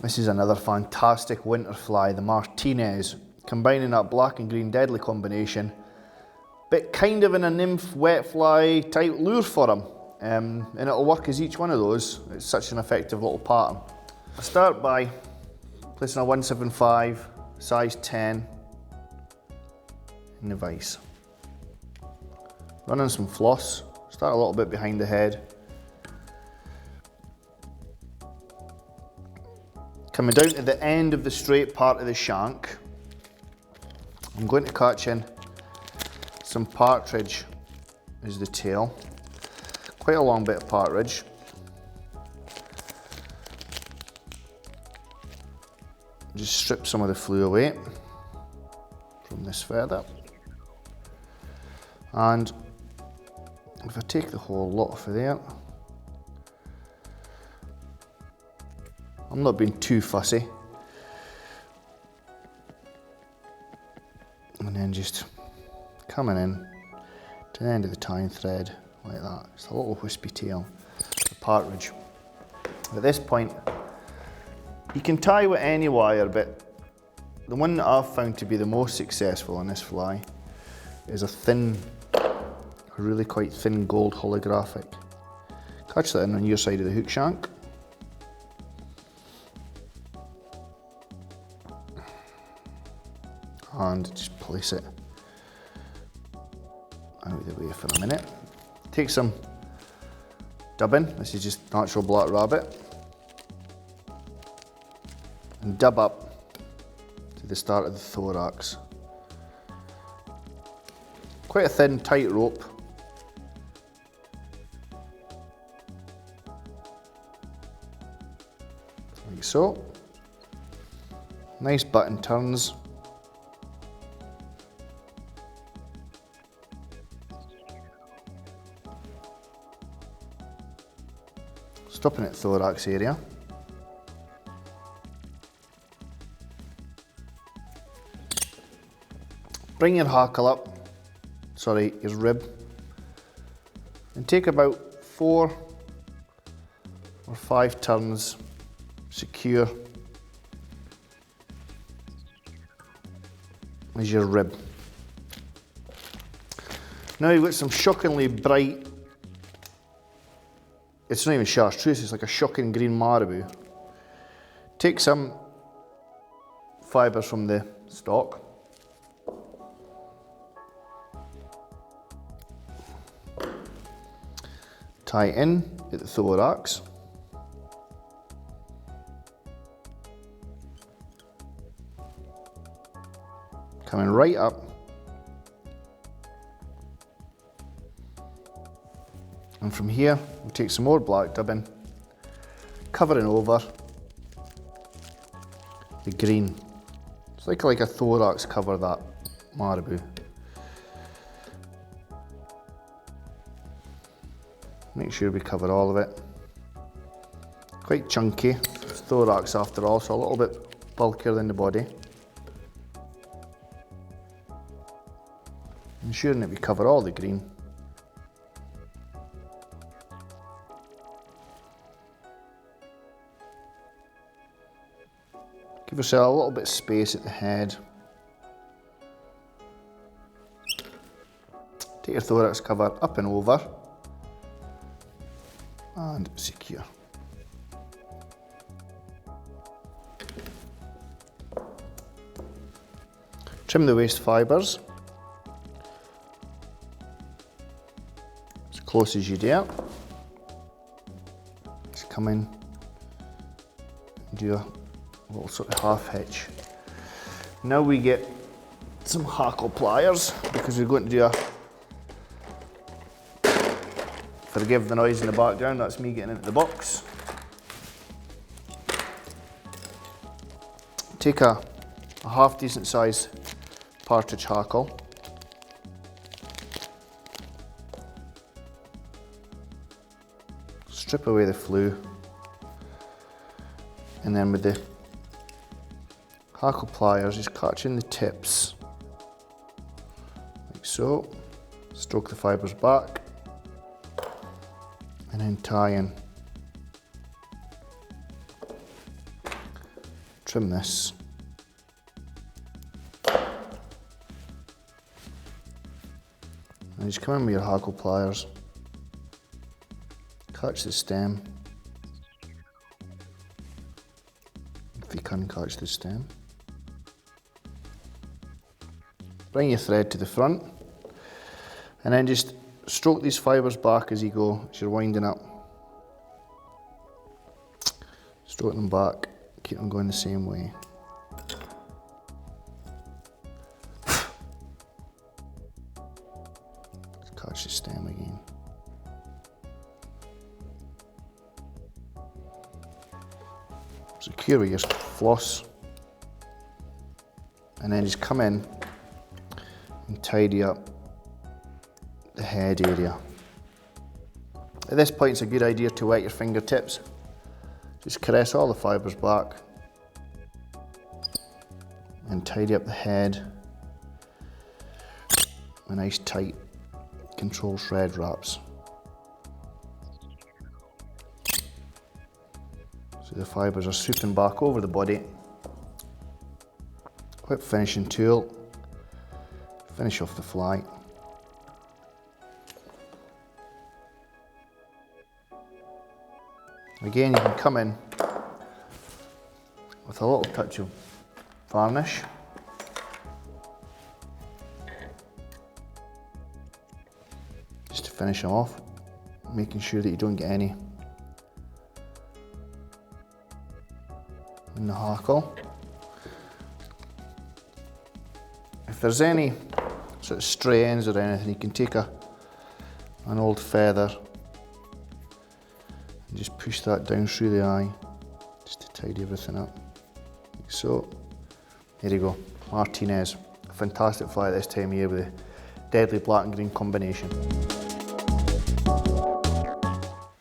This is another fantastic winter fly, the Martinez, combining that black and green deadly combination, but kind of in a nymph wet fly type lure for him. And it'll work as each one of those. It's such an effective little pattern. I start by placing a 175 size 10 in the vise. Running some floss, start a little bit behind the head. Coming down to the end of the straight part of the shank, I'm going to catch in some partridge as the tail. Quite a long bit of partridge. Just strip some of the flew away from this feather. And if I take the whole lot off of there, I'm not being too fussy. And then just coming in to the end of the tying thread like that. It's a little wispy tail, the partridge. At this point, you can tie with any wire, but the one that I've found to be the most successful on this fly is a really quite thin gold holographic. Catch that in on your side of the hook shank. And just place it out of the way for a minute. Take some dubbing, this is just natural black rabbit, and dub up to the start of the thorax. Quite a thin, tight rope. Like so. Nice button turns. Stopping at thorax area. Bring your hackle up, your rib, and take about 4 or 5 turns, secure as your rib. Now you've got some shockingly bright, it's not even chartreuse, it's like a shocking green marabou. Take some fibres from the stalk. Tie in at the thorax. Coming right up. And from here, we take some more black dubbing, covering over the green. It's like a thorax cover, that marabou. Make sure we cover all of it. Quite chunky, it's thorax after all, so a little bit bulkier than the body. Ensuring that we cover all the green. Give yourself a little bit of space at the head. Take your thorax cover up and over and secure. Trim the waist fibres as close as you dare. Just come in and do a little sort of half hitch. Now we get some hackle pliers because we're going to do a, forgive the noise in the background, that's me getting into the box. Take a half decent size partridge hackle. Strip away the flew. And then with the hackle pliers, just catching the tips, like so. Stroke the fibres back, and then tie in trim this. And just come in with your hackle pliers, catch the stem, if you can catch the stem. Bring your thread to the front, and then just stroke these fibres back as you go, as you're winding up. Stroke them back, keep them going the same way. Catch the stem again. Secure with your floss, and then just come in and tidy up the head area. At this point, it's a good idea to wet your fingertips. Just caress all the fibres back and tidy up the head with nice tight control shred wraps. So the fibres are swooping back over the body. Whip finishing tool, finish off the fly. Again, you can come in with a little touch of varnish. Just to finish them off, making sure that you don't get any in the hackle. If there's any sort of stray ends or anything, you can take an old feather and just push that down through the eye, just to tidy everything up, like so. There you go, Martinez. A fantastic fly at this time of year with a deadly black and green combination.